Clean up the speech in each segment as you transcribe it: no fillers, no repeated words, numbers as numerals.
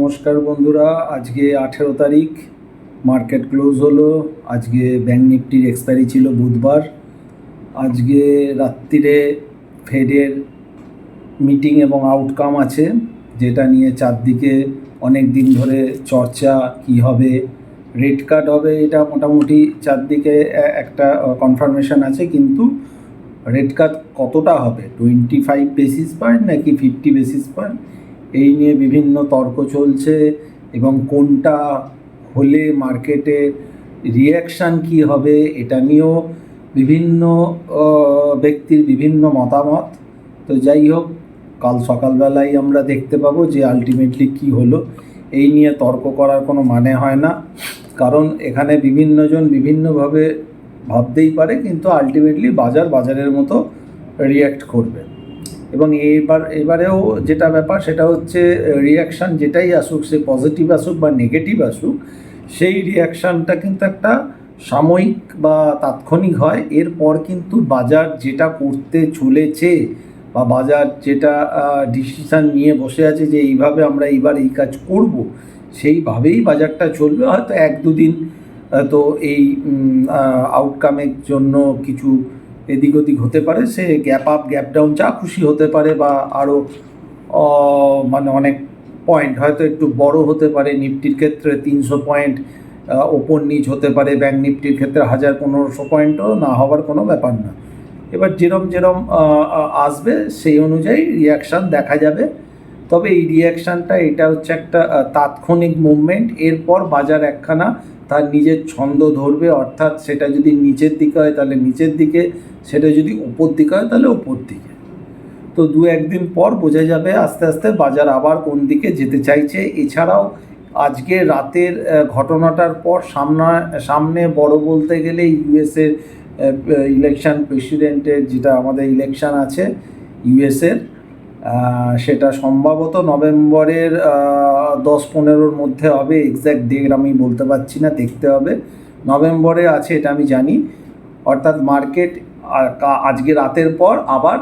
নমস্কার বন্ধুরা। আজকে 18 তারিখ, মার্কেট ক্লোজ হলো। আজকে ব্যাঙ্ক নিফটির এক্সপায়ারি ছিল বুধবার। আজকে রাত্রিরে ফেডের মিটিং এবং আউটকাম আছে, যেটা নিয়ে চারদিকে অনেক দিন ধরে চর্চা। কি হবে, রেট কাট হবে, এটা মোটামুটি চারদিকে একটা কনফার্মেশন আছে, কিন্তু রেট কাট কতটা হবে, 25 বেসিস পয়েন্ট নাকি 50 বেসিস পয়েন্ট, এই নিয়ে বিভিন্ন তর্ক চলছে। এবং কোনটা হলে মার্কেটে রিয়াকশান কি হবে, এটা নিয়েও বিভিন্ন ব্যক্তির বিভিন্ন মতামত। তো যাই হোক, কাল সকালবেলায় আমরা দেখতে পাবো যে আলটিমেটলি কি হলো। এই নিয়ে তর্ক করার কোনো মানে হয় না, কারণ এখানে বিভিন্নজন বিভিন্নভাবে ভাবতেই পারে, কিন্তু আলটিমেটলি বাজারের মতো রিয়্যাক্ট করবে। এবং এবারেও যেটা ব্যাপার, সেটা হচ্ছে রিয়াকশান যেটাই আসুক, সে পজিটিভ আসুক বা নেগেটিভ আসুক, সেই রিয়াকশানটা কিন্তু একটা সাময়িক বা তাৎক্ষণিক হয়। এরপর কিন্তু বাজার যেটা করতে চলেছে, বা বাজার যেটা ডিসিশান নিয়ে বসে আছে যে এইভাবে আমরা এইবার এই কাজ করব, সেইভাবেই বাজারটা চলবে। হয়তো 1-2 দিন তো এই আউটকামের জন্য কিছু এদিক ওদিক হতে পারে, সে গ্যাপ আপ গ্যাপ ডাউন যা খুশি হতে পারে, বা আরও মানে অনেক পয়েন্ট হয়তো একটু বড় হতে পারে। নিফটির ক্ষেত্রে 300 পয়েন্ট ওপর নিচ হতে পারে, ব্যাঙ্ক নিফটির ক্ষেত্রে 1000-1500 পয়েন্টও না হওয়ার কোনো ব্যাপার না। এবার যেরম আসবে সেই অনুযায়ী রিয়াকশান দেখা যাবে। তবে এই রিয়াকশানটা এটা হচ্ছে একটা তাৎক্ষণিক মুভমেন্ট। এরপর বাজার একখানা তার নিজের ছন্দ ধরবে, অর্থাৎ সেটা যদি নিচের দিকে হয় তাহলে নিচের দিকে, সেটা যদি ওপর দিকে হয় তাহলে ওপর দিকে। তো 2-1 দিন পর বোঝা যাবে আস্তে আস্তে বাজার আবার কোন দিকে যেতে চাইছে। এছাড়াও আজকে রাতের ঘটনাটার পর সামনে বড় বলতে গেলে ইউএসের ইলেকশান, প্রেসিডেন্টের যেটা আমাদের ইলেকশান আছে ইউএসের, সেটা সম্ভবত নভেম্বরের 10-15-র মধ্যে হবে। এক্স্যাক্ট ডেট আমি বলতে পারছি না, দেখতে হবে। নভেম্বরে আছে এটা আমি জানি। অর্থাৎ মার্কেট আজকে রাতের পর আবার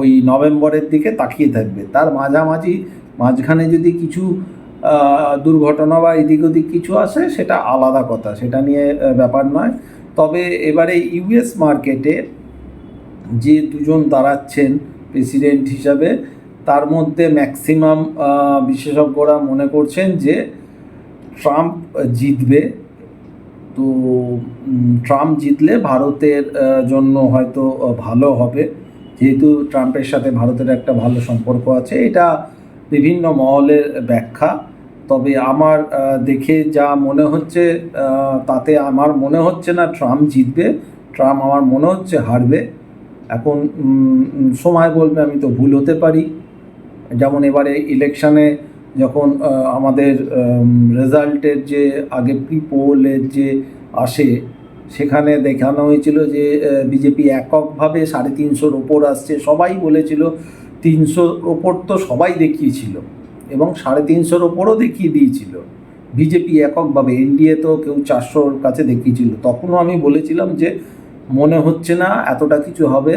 ওই নভেম্বরের দিকে তাকিয়ে থাকবে। তার মাঝখানে যদি কিছু দুর্ঘটনা বা এদিক ওদিক কিছু আসে, সেটা আলাদা কথা, সেটা নিয়ে ব্যাপার নয়। তবে এবারে ইউএস মার্কেটে যে দুজন দাঁড়াচ্ছেন প্রেসিডেন্ট হিসাবে, তার মধ্যে ম্যাক্সিমাম বিশেষজ্ঞরা মনে করছেন যে ট্রাম্প জিতবে। তো ট্রাম্প জিতলে ভারতের জন্য হয়তো ভালো হবে, যেহেতু ট্রাম্পের সাথে ভারতের একটা ভালো সম্পর্ক আছে। এটা বিভিন্ন মহলের ব্যাখ্যা। তবে আমার দেখে যা মনে হচ্ছে, তাতে আমার মনে হচ্ছে না ট্রাম্প জিতবে। ট্রাম্প আমার মনে হচ্ছে হারবে। এখন সময় বলবে, আমি তো ভুল হতে পারি। যেমন এবারে ইলেকশানে যখন আমাদের রেজাল্টের যে আগে প্রি পোলের যে আসে, সেখানে দেখানো হয়েছিল যে বিজেপি এককভাবে 350-র ওপর আসছে। সবাই বলেছিল 300-র ওপর, তো সবাই দেখিয়েছিল, এবং 350-র ওপরও দেখিয়ে দিয়েছিল বিজেপি এককভাবে। এনডিএ তো কেউ 400-র কাছে দেখিয়েছিল। তখনও আমি বলেছিলাম যে মনে হচ্ছে না এতটা কিছু হবে,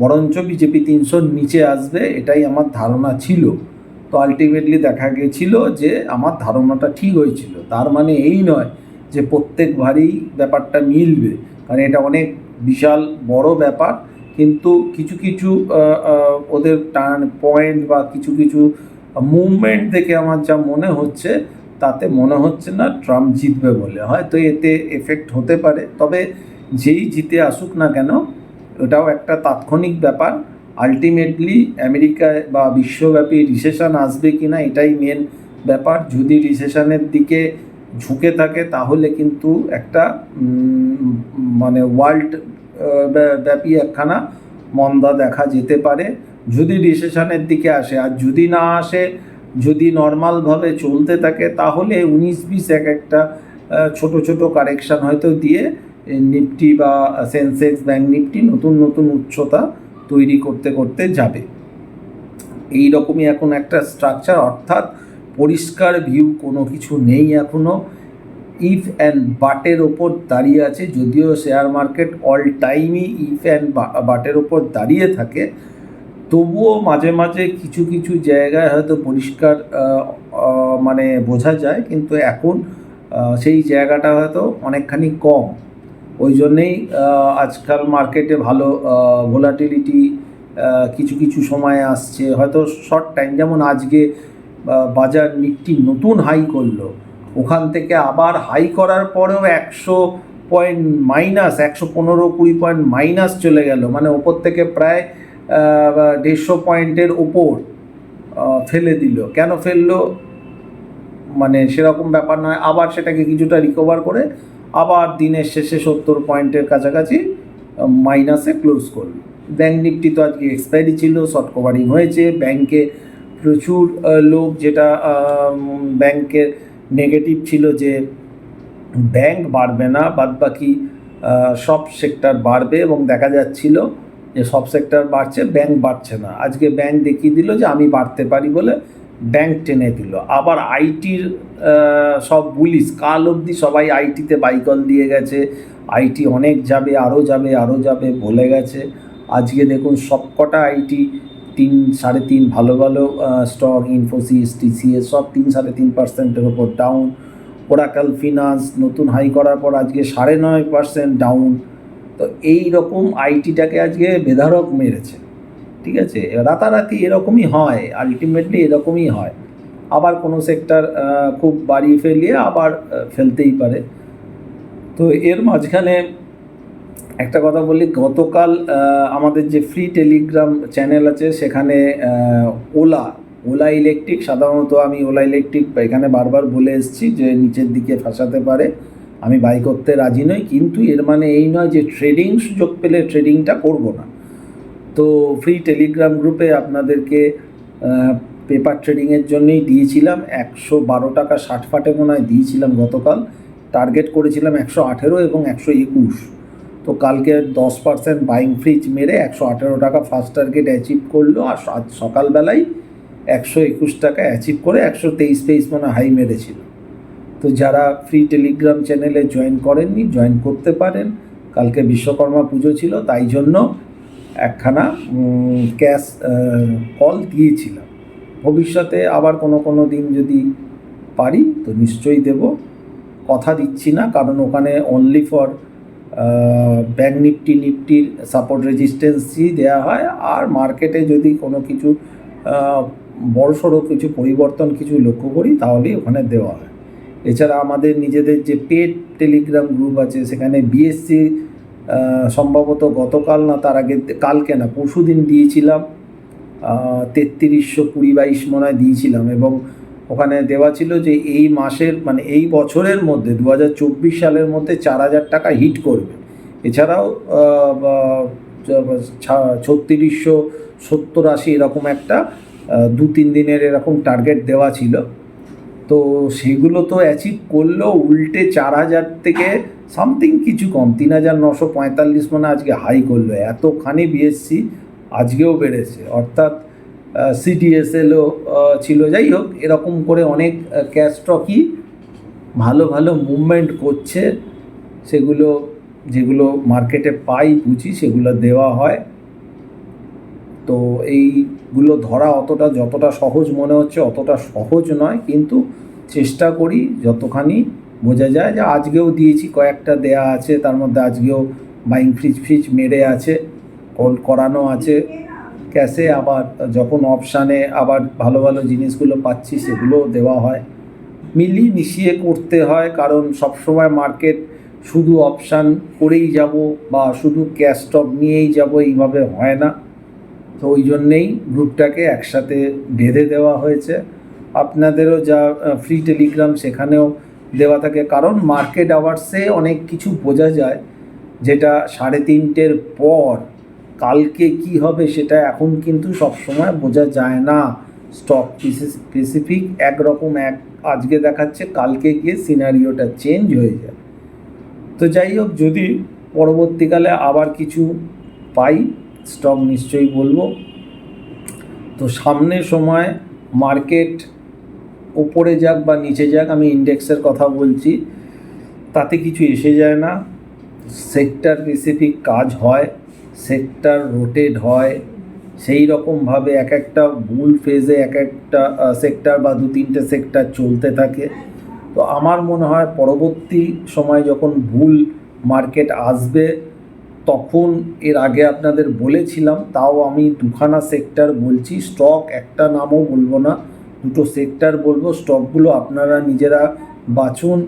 বরঞ্চ বিজেপি 300-র নিচে আসবে, এটাই আমার ধারণা ছিল। তো আলটিমেটলি দেখা গেছিল যে আমার ধারণাটা ঠিক হয়েছিল। তার মানে এই নয় যে প্রত্যেকবারই ব্যাপারটা মিলবে, কারণ এটা অনেক বিশাল বড় ব্যাপার। কিন্তু কিছু কিছু ওদের টার্ন পয়েন্ট বা কিছু কিছু মুভমেন্ট দেখে আমার যা মনে হচ্ছে, তাতে মনে হচ্ছে না ট্রাম্প জিতবে বলে। হয়তো এতে এফেক্ট হতে পারে, তবে যেই জিতে আসুক না কেন, ওটাও একটা তাৎক্ষণিক ব্যাপার। আলটিমেটলি আমেরিকায় বা বিশ্বব্যাপী রিসেশন আসবে কি না, এটাই মেন ব্যাপার। যদি রিসেশনের দিকে ঝুঁকে থাকে, তাহলে কিন্তু একটা মানে ওয়ার্ল্ড ব্যাপী একখানা মন্দা দেখা যেতে পারে যদি রিসেশনের দিকে আসে। আর যদি না আসে, যদি নর্মালভাবে চলতে থাকে, তাহলে 19-20 একটা ছোট ছোট কারেকশান হয়তো দিয়ে নিফটি বা সেন্সেক্স, ব্যাঙ্ক নিফটি নতুন নতুন উচ্চতা তৈরি করতে করতে যাবে। এই রকমই এখন একটা স্ট্রাকচার, অর্থাৎ পরিষ্কার ভিউ কোনো কিছু নেই এখনও। ইফ অ্যান্ড বাটের ওপর দাঁড়িয়ে আছে। যদিও শেয়ার মার্কেট অল টাইমই ইফ অ্যান্ড বাটের ওপর দাঁড়িয়ে থাকে, তবুও মাঝে মাঝে কিছু কিছু জায়গায় হয়তো পরিষ্কার মানে বোঝা যায়, কিন্তু এখন সেই জায়গাটা হয়তো অনেকখানি কম। ওই জন্যেই আজকাল মার্কেটে ভালো ভোলাটিলিটি কিছু কিছু সময় আসছে, হয়তো শর্ট টাইম। যেমন আজকে বাজার নিফটি নতুন হাই করলো, ওখান থেকে আবার হাই করার পরেও 100 পয়েন্ট মাইনাস, 115-20 পয়েন্ট মাইনাস চলে গেল, মানে ওপর থেকে প্রায় 150 পয়েন্টের ওপর ফেলে দিল। কেন ফেললো মানে সেরকম ব্যাপার নয়, আবার সেটাকে কিছুটা রিকভার করে আবার দিনের শেষে 70 পয়েন্টের কাছাকাছি মাইনাসে ক্লোজ করলো। ব্যাঙ্ক নিফটি তো আজকে এক্সপায়ারি ছিল, শর্ট কভারিং হয়েছে। ব্যাংকে প্রচুর লোক, যেটা ব্যাংকের নেগেটিভ ছিল যে ব্যাংক বাড়বে না, বাদবাকি সব সেক্টর বাড়বে, এবং দেখা যাচ্ছিল যে সব সেক্টর বাড়ছে, ব্যাংক বাড়ছে না। আজকে ব্যাংক দেখিয়ে দিল যে আমি বাড়তে পারি বলে ব্যাংক টেনে দিল। আবার আইটির সব বুলিশ, কাল অবধি সবাই আইটিতে বাইকল দিয়ে গেছে, আইটি অনেক যাবে, আরও যাবে, আরও যাবে বলে গেছে। আজকে দেখুন সবকটা আইটি 3-3.5 ভালো ভালো স্টক, ইনফোসিস, টিসিএস সব 3-3.5%-এর ওপর ডাউন। ওরাকল ফিনান্স নতুন হাই করার পর আজকে 9.5% ডাউন। তো এই রকম আইটিটাকে আজকে বেধারক মেরেছে, ঠিক আছে। রাতারাতি এরকমই হয়, আলটিমেটলি এরকমই হয়। আবার কোনো সেক্টর খুব বাড়িয়ে ফেলিয়ে আবার ফেলতেই পারে। তো এর মাঝখানে একটা কথা বলি, গতকাল আমাদের যে ফ্রি টেলিগ্রাম চ্যানেল আছে সেখানে ওলা ইলেকট্রিক, সাধারণত আমি ওলা ইলেকট্রিক এখানে বারবার বলে এসেছি যে নিচের দিকে ফাঁসাতে পারে, আমি বাই করতে রাজি নই, কিন্তু এর মানে এই নয় যে ট্রেডিং সুযোগ পেলে ট্রেডিংটা করব না। তো ফ্রি টেলিগ্রাম গ্রুপে আপনাদেরকে পেপার ট্রেডিংয়ের জন্যই দিয়েছিলাম 112 টাকা 60 ফাটে মনে হয় দিয়েছিলাম গতকাল। টার্গেট করেছিলাম 118 এবং 121। তো কালকে 10% বাইং ফ্রিজ মেরে 118 টাকা ফার্স্ট টার্গেট অ্যাচিভ করলো, আর আজ সকালবেলায় 121 টাকা অ্যাচিভ করে 123 মানে হাই মেরেছিল। তো যারা ফ্রি টেলিগ্রাম চ্যানেলে জয়েন করেননি, জয়েন করতে পারেন। কালকে বিশ্বকর্মা পুজো ছিল, তাই জন্য একখানা ক্যাশ কল দিয়েছিলাম। ভবিষ্যতে আবার কোনো দিন যদি পারি তো নিশ্চয়ই দেব, কথা দিচ্ছি না, কারণ ওখানে অনলি ফর ব্যাঙ্ক নিফটির সাপোর্ট রেজিস্ট্যান্সই দেওয়া হয়। আর মার্কেটে যদি কোনো কিছু বড়সড় কিছু পরিবর্তন কিছু লক্ষ্য করি তাহলেই ওখানে দেওয়া হয়। এছাড়া আমাদের নিজেদের যে পেড টেলিগ্রাম গ্রুপ আছে, সেখানে বিএসসি সম্ভবত গতকাল না তার আগে, কালকে না পরশু দিন দিয়েছিলাম 3320-22 মনে হয় দিয়েছিলাম, এবং ওখানে দেওয়া ছিল যে এই মাসের মানে এই বছরের মধ্যে 2024 সালের মধ্যে 4000 টাকা হিট করবে। এছাড়াও 3670-80 এরকম একটা 2-3 দিনের এরকম টার্গেট দেওয়া ছিল। তো সেগুলো তো অ্যাচিভ করলো, উল্টে 4000 থেকে সামথিং কিছু কম 3945 মানে আজকে হাই করলো। এতখানি বিএসসি আজকেও বেড়েছে, অর্থাৎ সিডিএসএলও ছিল। যাই হোক, এরকম করে অনেক ক্যাশ স্টকই ভালো ভালো মুভমেন্ট করছে, সেগুলো যেগুলো মার্কেটে পাই বুঝি সেগুলো দেওয়া হয়। তো এইগুলো ধরা যতটা সহজ মনে হচ্ছে অতটা সহজ নয়, কিন্তু চেষ্টা করি যতখানি বোঝা যায়। যে আজকেও দিয়েছি, কয়েকটা দেয়া আছে, তার মধ্যে আজকেও বাইং ফ্রিজ মেরে আছে, কল করানো আছে ক্যাশে। আবার যখন অপশানে আবার ভালো ভালো জিনিসগুলো পাচ্ছি সেগুলোও দেওয়া হয়। মিলিয়ে মিশিয়ে করতে হয়, কারণ সবসময় মার্কেট শুধু অপশান করেই যাব বা শুধু ক্যাশ স্টক নিয়েই যাব এইভাবে হয় না। তো ওই জন্যেই গ্রুপটাকে একসাথে বেঁধে দেওয়া হয়েছে। আপনাদেরও যা ফ্রি টেলিগ্রাম সেখানেও দেওয়া থাকে, কারণ মার্কেট আওয়ার্সে অনেক কিছু বোঝা যায়, যেটা 3:30-এর পর কালকে কি হবে সেটা এখন কিন্তু সবসময় বোঝা যায় না। স্টক স্পেসিফিক একরকম আজকে দেখাচ্ছে, কালকে গিয়ে সিনারিওটা চেঞ্জ হয়ে যায়। তো যাই হোক, যদি পরবর্তীকালে আবার কিছু পাই স্টক নিশ্চয়ই বলবো। তো সামনের সময় মার্কেট উপরে যাক বা নিচে যাক, আমি ইন্ডেক্সের কথা বলছি, তাতে কিছু এসে যায় না। সেক্টর স্পেসিফিক কাজ হয়, সেক্টর রোটেট হয়, সেই রকমভাবে এক একটা বুল ফেজে এক একটা সেক্টর বা 2-3টে সেক্টর চলতে থাকে। তো আমার মনে হয় পরবর্তী সময় যখন বুল মার্কেট আসবে তখন, এর আগে আপনাদের বলেছিলাম, তাও আমি দুখানা সেক্টর বলছি, স্টক একটা নামও বলবো না, দুটো সেক্টর বলবো। স্টকগুলো আপনারা নিজেরা বাছুন,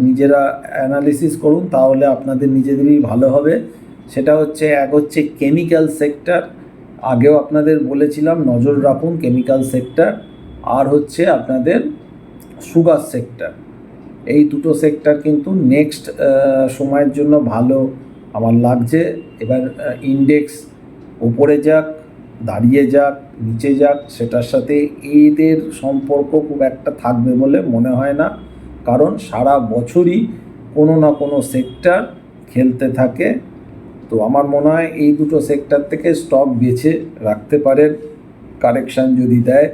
নিজেরা অ্যানালিসিস করুন, তাহলে আপনাদের নিজেদেরই ভালো হবে। সেটা হচ্ছে, এক হচ্ছে কেমিক্যাল সেক্টর, আগেও আপনাদের বলেছিলাম নজর রাখুন কেমিক্যাল সেক্টর, আর হচ্ছে আপনাদের সুগার সেক্টর। এই দুটো সেক্টর কিন্তু নেক্সট সময়ের জন্য ভালো আমার লাগছে। এবার ইন্ডেক্স উপরে যাক, দাঁড়িয়ে যাক, নিচে যাক, সেটার সাথে এদের সম্পর্ক খুব একটা থাকবে বলে মনে হয় না, কারণ সারা বছরই কোনো না কোনো সেক্টর খেলতে থাকে। তো আমার মনে হয় এই দুটো সেক্টর থেকে স্টক বেছে রাখতে পারেন, কারেকশান যদি দেয়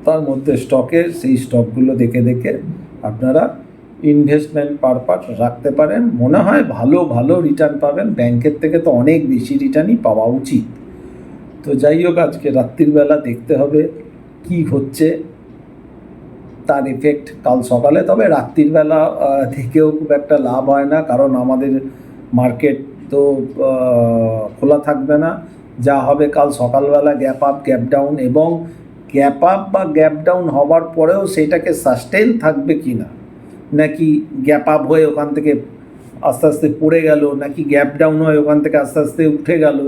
তার মধ্যে স্টকের, সেই স্টকগুলো দেখে দেখে আপনারা ইনভেস্টমেন্ট পারপাস রাখতে পারেন। মনে হয় ভালো ভালো রিটার্ন পাবেন, ব্যাংকের থেকে তো অনেক বেশি রিটার্নই পাওয়া উচিত। তো যাই হোক, আজকে রাত্রিবেলা দেখতে হবে কি হচ্ছে, তার এফেক্ট কাল সকালে। তবে রাত্রিবেলা থেকেও খুব একটা লাভ হয় না, কারণ আমাদের মার্কেট তো খোলা থাকবে না। যা হবে কাল সকালবেলা গ্যাপ আপ গ্যাপ ডাউন, এবং গ্যাপ আপ বা গ্যাপ ডাউন হওয়ার পরেও সেটাকে সাস্টেন থাকবে কি না, নাকি গ্যাপ আপ হয়ে ওখান থেকে আস্তে আস্তে পড়ে গেল, নাকি গ্যাপ ডাউন হয়ে ওখান থেকে আস্তে আস্তে উঠে গেল,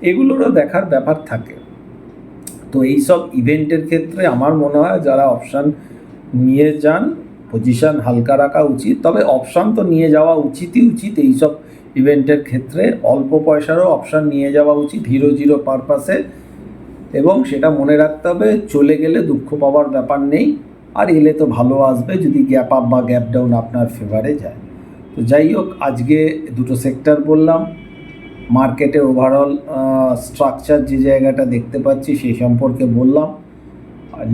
এগুলোরও দেখার ব্যাপার থাকে। তো এইসব ইভেন্টের ক্ষেত্রে আমার মনে হয় যারা অপশান নিয়ে যান, পজিশান হালকা রাখা উচিত। তবে অপশান তো নিয়ে যাওয়া উচিতই উচিত এইসব ইভেন্টের ক্ষেত্রে, অল্প পয়সারও অপশান নিয়ে যাওয়া উচিত হিরো পারপাসে। এবং সেটা মনে রাখতে হবে, চলে গেলে দুঃখ পাওয়ার ব্যাপার নেই, আর এলে তো ভালো আসবে যদি গ্যাপ আপ বা গ্যাপ ডাউন আপনার ফেভারে যায়। তো যাই হোক, আজকে দুটো সেক্টর বললাম, মার্কেটের ওভারঅল স্ট্রাকচার যে জায়গাটা দেখতে পাচ্ছি সেই সম্পর্কে বললাম।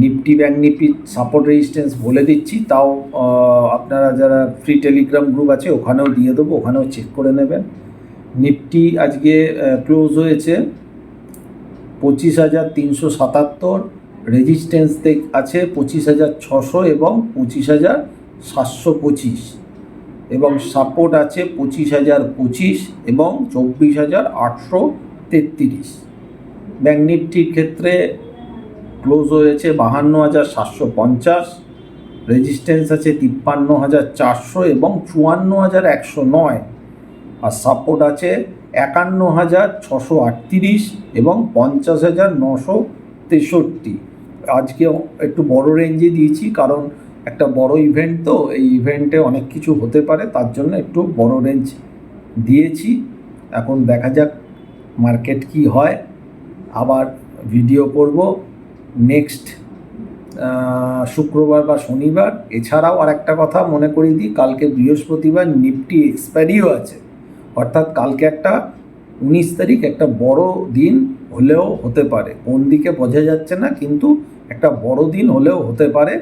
Nifty bank Nifty support resistance বলে দিচ্ছি, তাও আপনারা যারা ফ্রি টেলিগ্রাম গ্রুপ আছে ওখানেও দিয়ে দেবো, ওখানেও চেক করে নেবেন। নিফটি আজকে ক্লোজ হয়েছে 25,377, রেজিস্ট্যান্স আছে 25,600 এবং 25,725, এবং সাপোর্ট আছে 25,025 এবং 24,833। ব্যাঙ্ক নিফটির ক্ষেত্রে ক্লোজ হয়েছে 52,750, রেজিস্ট্যান্স আছে 53,400 এবং 54,109, আর সাপোর্ট আছে 51,638 এবং 50,963। আজকে একটু বড় রেঞ্জে দিয়েছি, কারণ একটা বড় ইভেন্ট, তো এই ইভেন্টে অনেক কিছু হতে পারে, তার জন্য একটু বড় রেঞ্জ দিয়েছি। এখন দেখা যাক মার্কেট কি হয়, আবার ভিডিও করব নেক্সট শুক্রবার বা শনিবার। এছাড়াও আর একটা কথা মনে করিয়ে দিই, কালকে বৃহস্পতিবার নিফটি এক্সপায়ারিও আছে, অর্থাৎ কালকে একটা 19 তারিখ একটা বড় দিন হলেও হতে পারে, কোন দিকে বোঝা যাচ্ছে না, কিন্তু একটা বড় দিন হলেও হতে পারে।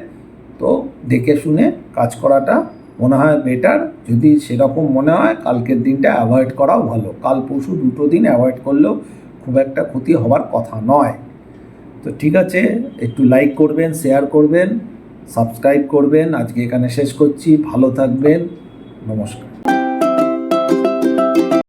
তো দেখে শুনে কাজ করাটা মনে হয় বেটার। যদি সেরকম মনে হয় কালকের দিনটা অ্যাভয়েড করাও ভালো, কাল পরশু দুটো দিন অ্যাভয়েড করলেও খুব একটা ক্ষতি হওয়ার কথা নয়। তো ঠিক আছে, একটু লাইক করবেন, শেয়ার করবেন, সাবস্ক্রাইব করবেন। আজকে এখানে শেষ করছি, ভালো থাকবেন, নমস্কার।